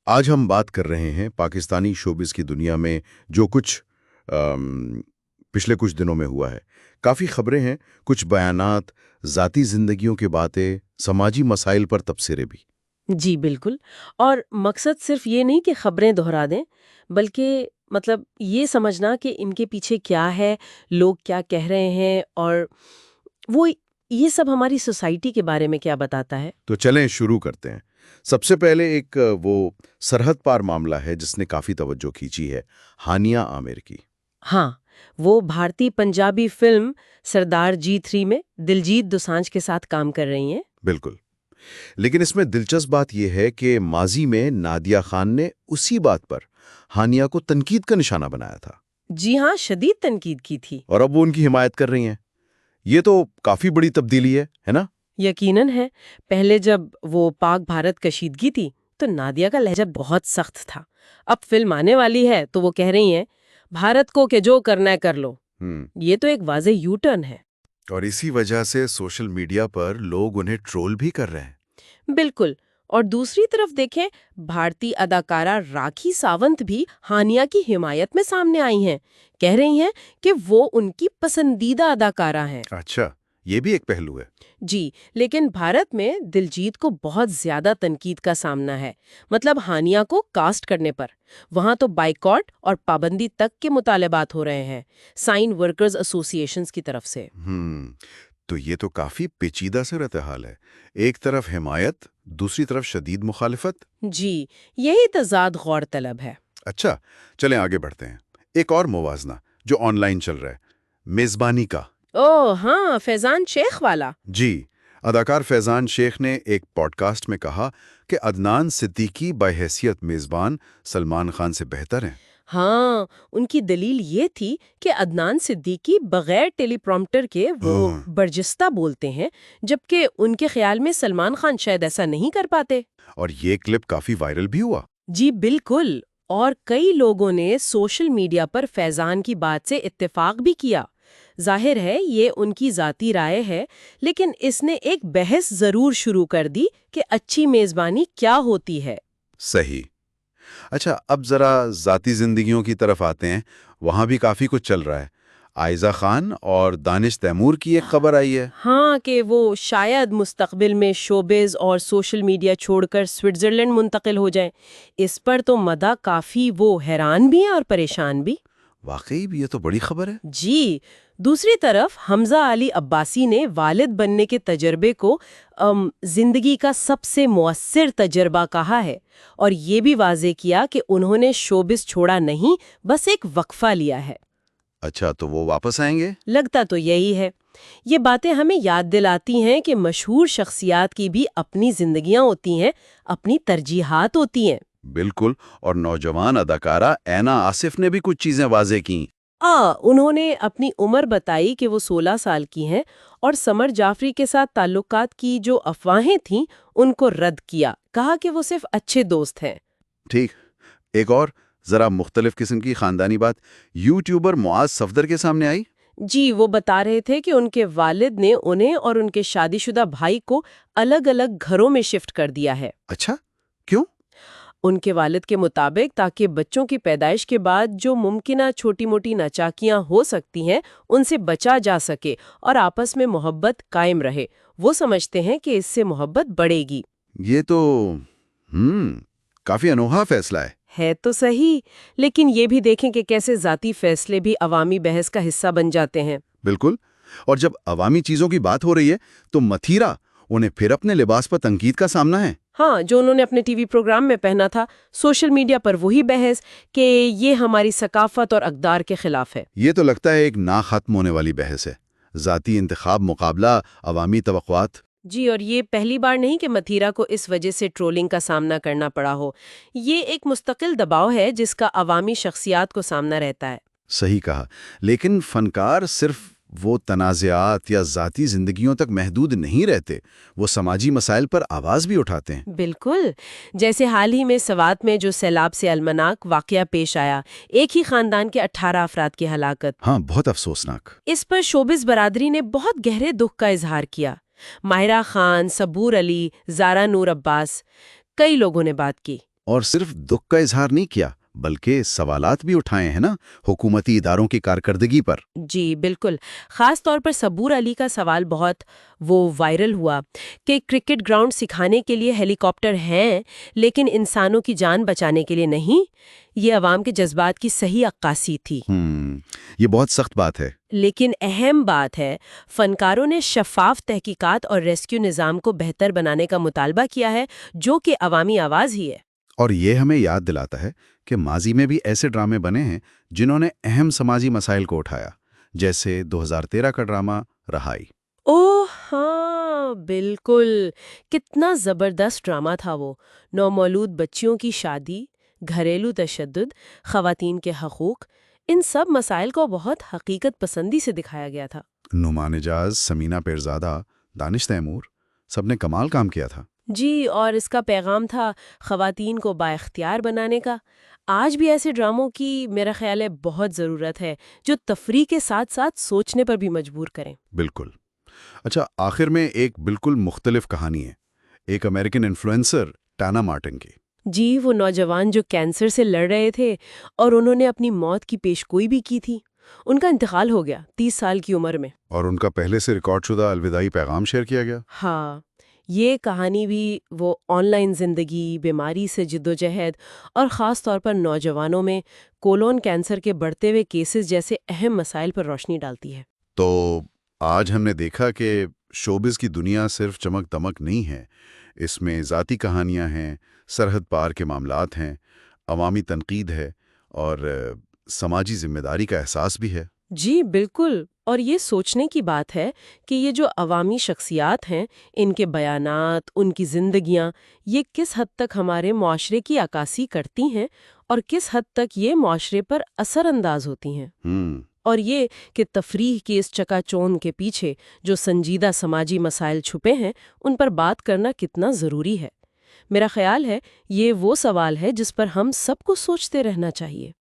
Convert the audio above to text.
آج ہم بات کر رہے ہیں پاکستانی شوبز کی دنیا میں جو کچھ پچھلے کچھ دنوں میں ہوا ہے. کافی خبریں ہیں، کچھ بیانات، ذاتی زندگیوں کی باتیں، سماجی مسائل پر تبصرے بھی. جی بالکل. اور مقصد صرف یہ نہیں کہ خبریں دہرا دیں، بلکہ یہ سمجھنا کہ ان کے پیچھے کیا ہے، لوگ کیا کہہ رہے ہیں، اور وہ یہ سب ہماری سوسائٹی کے بارے میں کیا بتاتا ہے. تو چلیں شروع کرتے ہیں. سب سے پہلے ایک وہ سرحد پار معاملہ ہے جس نے کافی توجہ کھینچی ہے، ہانیہ عامر کی. ہاں، وہ بھارتی پنجابی فلم سردار جی 3 میں دلجیت دوسانجھ کے ساتھ کام کر رہی ہیں. بالکل. لیکن اس میں دلچسپ بات یہ ہے کہ ماضی میں نادیہ خان نے اسی بات پر ہانیہ کو تنقید کا نشانہ بنایا تھا. جی ہاں، شدید تنقید کی تھی. اور اب وہ ان کی حمایت کر رہی ہیں. یہ تو کافی بڑی تبدیلی ہے نا؟ یقیناً ہے. پہلے جب وہ پاک بھارت کشیدگی تھی تو نادیہ کا لہجہ بہت سخت تھا. اب فلم آنے والی ہے تو وہ کہہ رہی ہیں بھارت کو کہ جو کرنا ہے کر لو. یہ تو ایک واضح یو ٹرن ہے. اور اسی وجہ سے سوشل میڈیا پر لوگ انہیں ٹرول بھی کر رہے ہیں. بالکل. اور دوسری طرف دیکھیں، بھارتی اداکارہ راکھی ساونت بھی ہانیہ کی حمایت میں سامنے آئی ہیں. کہہ رہی ہیں کہ وہ ان کی پسندیدہ اداکارہ ہیں. اچھا، یہ بھی ایک پہلو ہے. جی، لیکن بھارت میں دلجیت کو بہت زیادہ تنقید کا سامنا ہے. ہانیہ کو کاسٹ کرنے پر وہاں تو بائیکاٹ اور پابندی تک کے مطالبات ہو رہے ہیں سائن ورکرز ایسوسی ایشنز کی طرف سے. تو یہ تو کافی پیچیدہ صورتحال ہے. ایک طرف حمایت، دوسری طرف شدید مخالفت. جی، یہی تضاد غور طلب ہے. اچھا، چلیں آگے بڑھتے ہیں. ایک اور موازنہ جو آن لائن چل رہا ہے، میزبانی کا. اوہ ہاں، فیضان شیخ والا. جی، اداکار فیضان شیخ نے ایک پوڈ کاسٹ میں کہا کہ عدنان صدیقی بحیثیت میزبان سلمان خان سے بہتر ہیں. ہاں، ان کی دلیل یہ تھی کہ عدنان صدیقی بغیر ٹیلی پرومپٹر کے وہ برجستہ بولتے ہیں، جبکہ ان کے خیال میں سلمان خان شاید ایسا نہیں کر پاتے. اور یہ کلپ کافی وائرل بھی ہوا. جی بالکل. اور کئی لوگوں نے سوشل میڈیا پر فیضان کی بات سے اتفاق بھی کیا. ظاہر ہے یہ ان کی ذاتی رائے ہے، لیکن اس نے ایک بحث ضرور شروع کر دی کہ اچھی میزبانی کیا ہوتی ہے. صحیح. اچھا، اب ذرا ذاتی زندگیوں کی طرف آتے ہیں. وہاں بھی کافی کچھ چل رہا ہے. عائزہ خان اور دانش تیمور کی ایک خبر آئی ہے. ہاں، کہ وہ شاید مستقبل میں شوبز اور سوشل میڈیا چھوڑ کر سوئٹزرلینڈ منتقل ہو جائیں. اس پر تو مدہ کافی وہ حیران بھی ہیں اور پریشان بھی. واقعی بھی یہ تو بڑی خبر ہے. جی. دوسری طرف حمزہ علی عباسی نے والد بننے کے تجربے کو زندگی کا سب سے مؤثر تجربہ کہا ہے، اور یہ بھی واضح کیا کہ انہوں نے شوبز چھوڑا نہیں، بس ایک وقفہ لیا ہے. اچھا، تو وہ واپس آئیں گے؟ لگتا تو یہی ہے. یہ باتیں ہمیں یاد دلاتی ہیں کہ مشہور شخصیات کی بھی اپنی زندگیاں ہوتی ہیں، اپنی ترجیحات ہوتی ہیں. بالکل. اور نوجوان اداکارہ اینا آصف نے بھی کچھ چیزیں واضح کیں. انہوں نے اپنی عمر بتائی کہ وہ 16 سال کی ہیں، اور سمر جعفری کے ساتھ تعلقات کی جو افواہیں تھیں ان کو رد کیا. کہا کہ وہ صرف اچھے دوست ہیں. ٹھیک. ایک اور ذرا مختلف قسم کی خاندانی بات یوٹیوبر معاذ صفدر کے سامنے آئی. جی، وہ بتا رہے تھے کہ ان کے والد نے انہیں اور ان کے شادی شدہ بھائی کو الگ الگ گھروں میں شفٹ کر دیا ہے. اچھا، کیوں؟ ان کے والد کے مطابق تاکہ بچوں کی پیدائش کے بعد جو ممکنہ چھوٹی موٹی ناچاکیاں ہو سکتی ہیں ان سے بچا جا سکے اور آپس میں محبت قائم رہے. وہ سمجھتے ہیں کہ اس سے محبت بڑھے گی. یہ تو کافی انوکھا فیصلہ ہے تو صحیح، لیکن یہ بھی دیکھیں کہ کیسے ذاتی فیصلے بھی عوامی بحث کا حصہ بن جاتے ہیں. بالکل. اور جب عوامی چیزوں کی بات ہو رہی ہے تو متھیرا انہیں پھر اپنے لباس پر تنقید کا سامنا ہے. ہاں، جو انہوں نے اپنے ٹی وی پروگرام میں پہنا تھا. سوشل میڈیا پر وہی بحث کہ یہ ہماری ثقافت اور اقدار کے خلاف ہے. یہ تو لگتا ہے ایک نہ ختم ہونے والی بحث ہے. ذاتی انتخاب مقابلہ عوامی توقعات. جی، اور یہ پہلی بار نہیں کہ متھیرا کو اس وجہ سے ٹرولنگ کا سامنا کرنا پڑا ہو. یہ ایک مستقل دباؤ ہے جس کا عوامی شخصیات کو سامنا رہتا ہے. صحیح کہا. لیکن فنکار صرف وہ تنازعات یا ذاتی زندگیوں تک محدود نہیں رہتے، وہ سماجی مسائل پر آواز بھی اٹھاتے ہیں. بالکل. جیسے حال ہی میں سوات میں جو سیلاب سے المناک واقعہ پیش آیا، ایک ہی خاندان کے 18 افراد کی ہلاکت. ہاں، بہت افسوسناک. اس پر شوبز برادری نے بہت گہرے دکھ کا اظہار کیا. ماہرہ خان، صبور علی، زارا نور عباس، کئی لوگوں نے بات کی. اور صرف دکھ کا اظہار نہیں کیا بلکہ سوالات بھی اٹھائے ہیں نا حکومتی اداروں کی کارکردگی پر۔ جی بالکل، خاص طور پر صبور علی کا سوال بہت وائرل ہوا کہ کرکٹ گراؤنڈ سکھانے کے لیے ہیلی کاپٹر ہیں لیکن انسانوں کی جان بچانے کے لیے نہیں۔ یہ عوام کے جذبات کی صحیح عکاسی تھی۔ یہ بہت سخت بات ہے۔ لیکن اہم بات ہے، فنکاروں نے شفاف تحقیقات اور ریسکیو نظام کو بہتر بنانے کا مطالبہ کیا ہے، جو کہ عوامی آواز ہی ہے۔ اور یہ ہمیں یاد دلاتا ہے کہ ماضی میں بھی ایسے ڈرامے بنے ہیں جنہوں نے اہم سماجی مسائل کو اٹھایا، جیسے 2013 کا ڈرامہ رہائی۔ اوہ ہاں بالکل، کتنا زبردست ڈرامہ تھا وہ۔ نومولود بچیوں کی شادی، گھریلو تشدد، خواتین کے حقوق، ان سب مسائل کو بہت حقیقت پسندی سے دکھایا گیا تھا۔ نعمان اعجاز، سمینہ پیرزادہ، دانش تیمور، سب نے کمال کام کیا تھا۔ جی، اور اس کا پیغام تھا خواتین کو بااختیار بنانے کا۔ آج بھی ایسے ڈراموں کی میرا خیال ہے بہت ضرورت ہے، جو تفریح کے ساتھ ساتھ سوچنے پر بھی مجبور کریں۔ بالکل۔ اچھا، آخر میں ایک بالکل مختلف کہانی ہے، ایک امریکن انفلوئنسر ٹانا مارٹن کی۔ جی، وہ نوجوان جو کینسر سے لڑ رہے تھے اور انہوں نے اپنی موت کی پیشگوئی بھی کی تھی۔ ان کا انتقال ہو گیا 30 سال کی عمر میں، اور ان کا پہلے سے ریکارڈ شدہ الوداعی پیغام شیئر کیا گیا۔ ہاں، یہ کہانی بھی وہ آن لائن زندگی، بیماری سے جدوجہد اور خاص طور پر نوجوانوں میں کولون کینسر کے بڑھتے ہوئے کیسز جیسے اہم مسائل پر روشنی ڈالتی ہے۔ تو آج ہم نے دیکھا کہ شوبز کی دنیا صرف چمک دمک نہیں ہے، اس میں ذاتی کہانیاں ہیں، سرحد پار کے معاملات ہیں، عوامی تنقید ہے اور سماجی ذمہ داری کا احساس بھی ہے۔ جی بالکل، اور یہ سوچنے کی بات ہے کہ یہ جو عوامی شخصیات ہیں، ان کے بیانات، ان کی زندگیاں، یہ کس حد تک ہمارے معاشرے کی عکاسی کرتی ہیں اور کس حد تک یہ معاشرے پر اثر انداز ہوتی ہیں۔ اور یہ کہ تفریح کی اس چکا چوند کے پیچھے جو سنجیدہ سماجی مسائل چھپے ہیں، ان پر بات کرنا کتنا ضروری ہے۔ میرا خیال ہے یہ وہ سوال ہے جس پر ہم سب کو سوچتے رہنا چاہیے۔